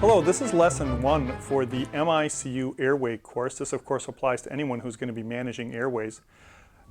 Hello, this is lesson 1 for the MICU Airway course. This of course applies to anyone who's going to be managing airways.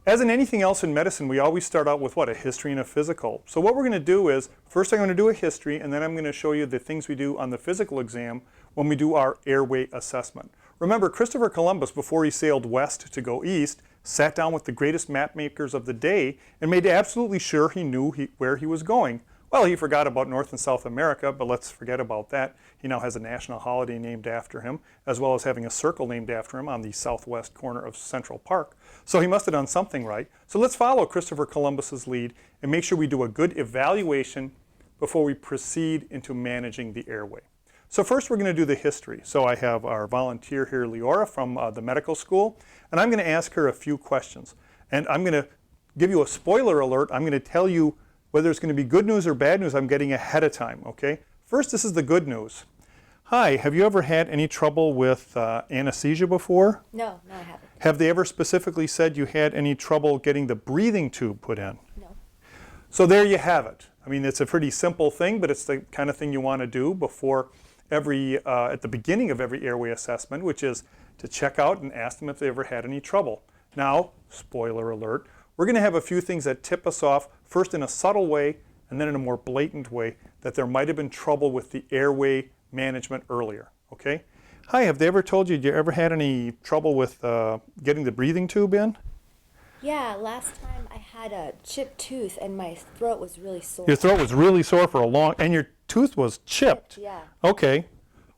As in anything else in medicine, we always start out with what? A history and a physical. So what we're going to do is, first I'm going to do a history, and then I'm going to show you the things we do on the physical exam when we do our airway assessment. Remember, Christopher Columbus, before he sailed west to go east, sat down with the greatest map makers of the day and made absolutely sure he knew where he was going. Well, he forgot about North and South America, but let's forget about that. He now has a national holiday named after him, as well as having a circle named after him on the southwest corner of Central Park. So he must have done something right. So let's follow Christopher Columbus's lead and make sure we do a good evaluation before we proceed into managing the airway. So first we're going to do the history. So I have our volunteer here, Leora, from the medical school, and I'm going to ask her a few questions. And I'm going to give you a spoiler alert. I'm going to tell you whether it's going to be good news or bad news. I'm getting ahead of time, okay? First, this is the good news. Hi, have you ever had any trouble with anesthesia before? No, I haven't. Have they ever specifically said you had any trouble getting the breathing tube put in? No. So there you have it. I mean, it's a pretty simple thing, but it's the kind of thing you want to do before at the beginning of every airway assessment, which is to check out and ask them if they ever had any trouble. Now, spoiler alert, we're going to have a few things that tip us off, first in a subtle way and then in a more blatant way, that there might have been trouble with the airway management earlier, okay? Hi, have they ever told you ever had any trouble with getting the breathing tube in? Yeah, last time I had a chipped tooth and my throat was really sore. Your throat was really sore for and your tooth was chipped? Yeah. Okay,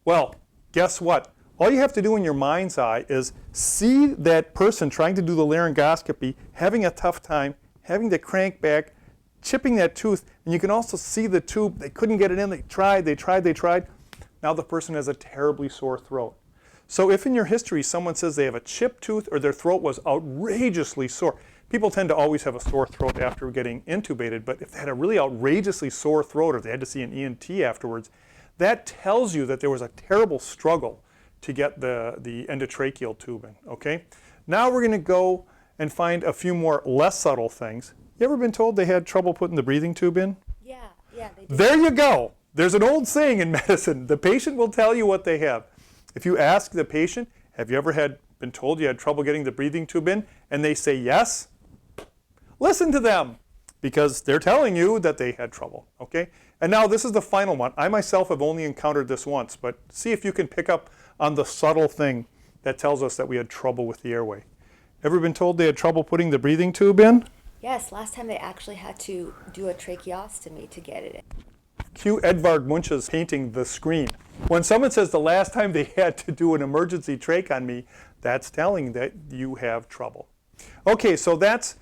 well, guess what? All you have to do in your mind's eye is see that person trying to do the laryngoscopy, having a tough time, having to crank back, chipping that tooth, and you can also see the tube. They couldn't get it in. They tried. Now the person has a terribly sore throat. So if in your history someone says they have a chipped tooth or their throat was outrageously sore, people tend to always have a sore throat after getting intubated, but if they had a really outrageously sore throat or they had to see an ENT afterwards, that tells you that there was a terrible struggle to get the endotracheal tube in, okay? Now we're going to go and find a few more less subtle things. You ever been told they had trouble putting the breathing tube in? Yeah, they did. There you go. There's an old saying in medicine. The patient will tell you what they have. If you ask the patient, have you ever been told you had trouble getting the breathing tube in, and they say yes, listen to them, because they're telling you that they had trouble, okay? And now this is the final one. I myself have only encountered this once, but see if you can pick up on the subtle thing that tells us that we had trouble with the airway. Ever been told they had trouble putting the breathing tube in? Yes, last time they actually had to do a tracheostomy to get it in. Cue Edvard Munch's painting The Screen. When someone says the last time they had to do an emergency trach on me, that's telling that you have trouble. Okay, so that's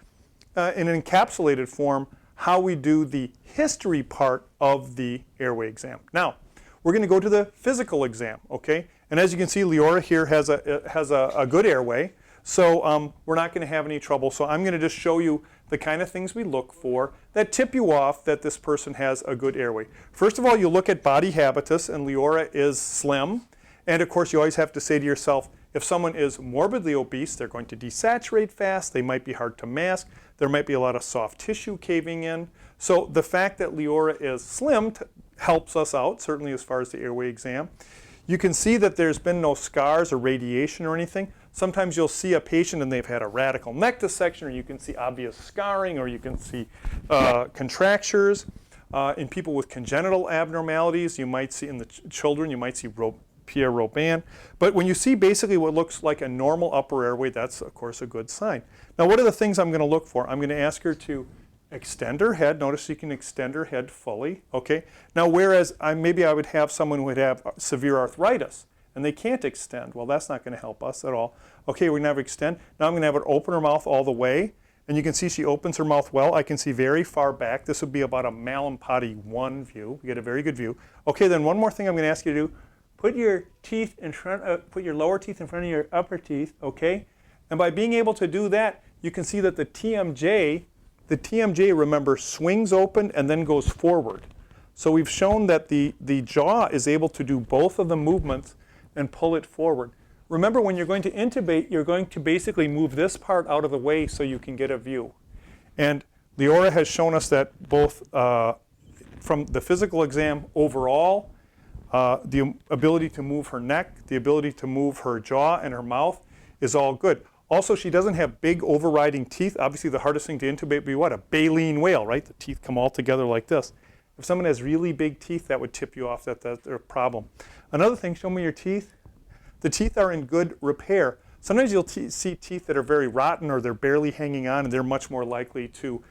in an encapsulated form how we do the history part of the airway exam. Now, we're going to go to the physical exam, okay? And as you can see, Leora here has a good airway, so we're not going to have any trouble. So I'm going to just show you the kind of things we look for that tip you off that this person has a good airway. First of all, you look at body habitus, and Leora is slim. And of course, you always have to say to yourself, if someone is morbidly obese, they're going to desaturate fast, they might be hard to mask, there might be a lot of soft tissue caving in. So the fact that Leora is slim helps us out, certainly as far as the airway exam. You can see that there's been no scars or radiation or anything. Sometimes you'll see a patient and they've had a radical neck dissection, or you can see obvious scarring, or you can see contractures. In people with congenital abnormalities, you might see in the children, you might see Pierre-Robin. But when you see basically what looks like a normal upper airway, that's of course a good sign. Now, what are the things I'm going to look for? I'm going to ask her to extend her head. Notice she can extend her head fully, okay? Now, whereas maybe I would have someone who would have severe arthritis and they can't extend. Well, that's not going to help us at all. Okay, we're going to have her extend. Now I'm going to have her open her mouth all the way. And you can see she opens her mouth well. I can see very far back. This would be about a Mallampati 1 view. We get a very good view. Okay, then one more thing I'm going to ask you to do. Put your lower teeth in front of your upper teeth, okay? And by being able to do that, you can see that the TMJ, remember, swings open and then goes forward. So we've shown that the jaw is able to do both of the movements and pull it forward. Remember, when you're going to intubate, you're going to basically move this part out of the way so you can get a view. And Leora has shown us that both from the physical exam overall, The ability to move her neck, the ability to move her jaw and her mouth is all good. Also, she doesn't have big overriding teeth. Obviously, the hardest thing to intubate would be what? A baleen whale, right? The teeth come all together like this. If someone has really big teeth, that would tip you off that that's a problem. Another thing, show me your teeth. The teeth are in good repair. Sometimes you'll see teeth that are very rotten or they're barely hanging on, and they're much more likely to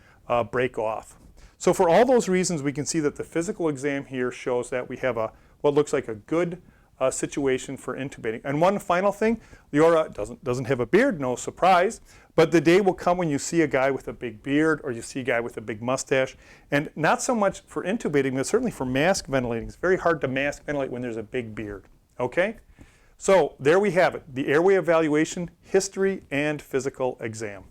break off. So for all those reasons, we can see that the physical exam here shows that we have what looks like a good situation for intubating. And one final thing, Leora doesn't have a beard, no surprise, but the day will come when you see a guy with a big beard or you see a guy with a big mustache, and not so much for intubating, but certainly for mask ventilating. It's very hard to mask ventilate when there's a big beard, okay? So there we have it, the airway evaluation, history, and physical exam.